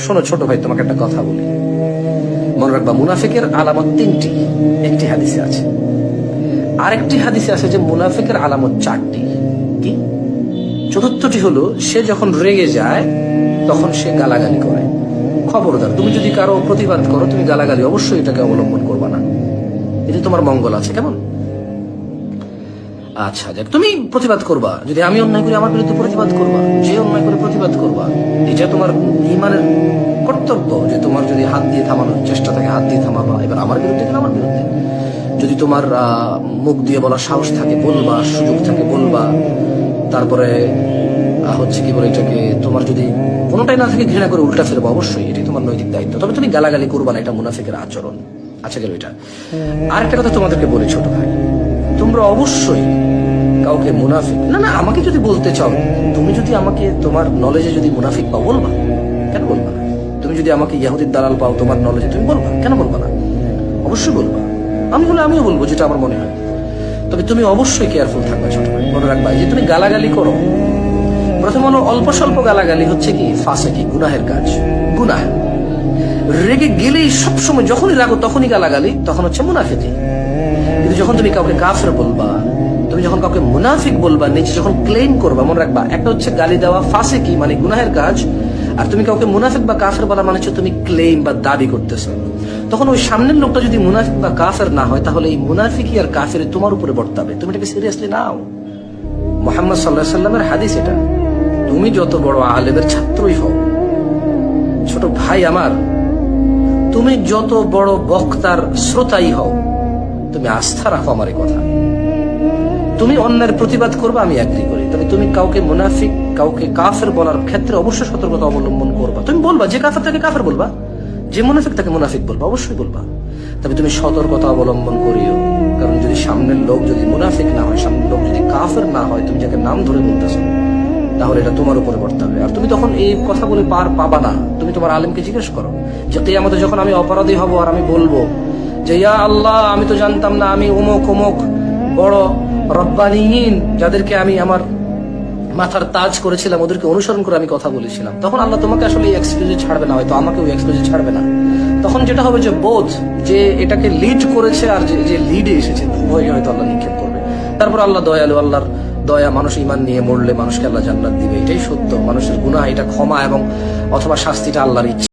শোনো ছোট ভাই, তোমাকে একটা কথা বলি, মনে রাখবা মুনাফিকের আলামত তিনটি। একটি হাদিসে আছে, আরেকটি হাদিসে আছে যে মুনাফিকের আলামত চারটি। কি? চতুর্থটি হলো সে যখন রেগে যায় তখন সে গালাগালি করে। খবরদার, তুমি যদি কারো প্রতিবাদ করো, তুমি গালাগালি অবশ্যই এটাকে অবলম্বন করবা না, এতে তোমার মঙ্গল আছে। কেমন? আচ্ছা, যাক, তুমি প্রতিবাদ করবা। যদি আমি অন্যায় করি, আমার বিরুদ্ধে প্রতিবাদ করবা। যে অন্যায় করে প্রতিবাদ করবা, এটা তোমার ইমানের কর্তব্য। যে তোমার যদি হাত দিয়ে থামানোর চেষ্টা থাকে, হাত দিয়ে থামাবা। এবার আমার বিরুদ্ধে কেন? আমার বিরুদ্ধে যদি তোমার মুখ দিয়ে বলার সাহস থাকে, বলবা, সুযোগ থাকে বলবা। তারপরে হচ্ছে কি বলে এটাকে, তোমার যদি কোনোটাই না থাকে, ঘৃণা করে উল্টা ফেলবো, অবশ্যই এটি তোমার নৈতিক দায়িত্ব। তবে তুমি গালাগালি করবা না, এটা মুনাফিকের আচরণ। আচ্ছা গেল এটা। আরেকটা কথা তোমাদেরকে বলি ছোট ভাই, তোমরা অবশ্যই কাউকে মুনাফিক না আমাকে যদি বলতে চাও, তুমি যদি আমাকে তোমার নলেজে যদি মুনাফিক পাও, বলবা। কেন বলবা না? তুমি যদি আমাকে ইহুদির দালাল পাও তোমার নলেজে, তুমি বলবা। কেন বলবা না? অবশ্যই বলবা। আমি হলে আমিও বলবো, যেটা আমার মনে হয়। তবে তুমি অবশ্যই কেয়ারফুল থাকবা ছোট ভাই। মনে রাখবা, যে তুমি গালাগালি করো, প্রথম হলো অল্প স্বল্প গালাগালি হচ্ছে কি ফাসেকি, গুনাহের কাজ, গুনাহ। রেগে গেলেই সবসময় যখনই রাগো তখনই গালাগালি, তখন হচ্ছে মুনাফিকি। কিন্তু যখন তুমি কাউকে কাফের বলবা, তুমি যখন কাউকে মুনাফিক বলবা, নিজে যখন ক্লেম করবা, মনে রাখবা, একটা হচ্ছে গালি দেওয়া ফাসেকি মানে গুনাহের কাজ, আর তুমি কাউকে মুনাফিক বা কাফের বলা মানে হচ্ছে তুমি ক্লেম বা দাবি করতেছো। তখন ওই সামনের লোকটা যদি মুনাফিক বা কাফের না হয়, তাহলে এই মুনাফিকি আর কাফের তোমার উপরে বর্তাবে। তুমি এটাকে সিরিয়াসলি নাও। মুহাম্মদ সাল্লাল্লাহু আলাইহি ওয়াসাল্লামের হাদিস এটা। তুমি যত বড় আলেমের ছাত্রই হও, ছোট ভাই আমার, তুমি যত বড় বক্তার শ্রোতাই হও, তুমি আস্থা রাখো আমার এই কথা। তুমি অন্যের প্রতিবাদ করবে, আমি এগ্রি করি। তবে তুমি কাউকে মুনাফিক, কাউকে কাফের বলার ক্ষেত্রে অবশ্যই সতর্কতা অবলম্বন করবা। তুমি বলবা, যে কাফের তাকে কাফের বলবা, যে মুনাফিক তাকে মুনাফিক বলবা, অবশ্যই বলবা। তবে তুমি সতর্কতা অবলম্বন করিও, কারণ যদি সামনের লোক যদি মুনাফিক না হয়, সামনের লোক যদি কাফের না হয়, তুমি যাকে নাম ধরে বলতেছো, তাহলে এটা তোমার উপরে বর্তাবে। আর তুমি তখন এই কথা বলে পার পাবা না। তুমি তোমার আলেমকে জিজ্ঞেস করো যে কিয়ামতে যখন আমি অপরাধী হব আর আমি বলবো যে ইয়া আল্লাহ, আমি তো জানতাম না, আমি অমুক অমুক বড় রব্বানিয়িন যাদেরকে আমি আমার মাথার তাজ করেছিলাম, ওদেরকে অনুসরণ করে আমি কথা বলেছিলাম, তখন আল্লাহ তোমাকে আসলে এই এক্সকিউজে ছাড়বে না, হয়তো আমাকে ওই এক্সকিউজে ছাড়বে না। তখন যেটা হবে যে বোধ যে এটাকে লিড করেছে আর যে লিডে এসেছে, উভয়ই হয়তো আল্লাহ নিক্ষেপ করবে। তারপর আল্লাহ দয়ালু, আল্লাহর দয়া, মানুষ ঈমান নিয়ে মরলে মানুষকে আল্লাহ জান্নাত দিবে, এটাই সত্য। মানুষের গুনাহ এটা ক্ষমা এবং অথবা শাস্তিটা আল্লাহর ইচ্ছা।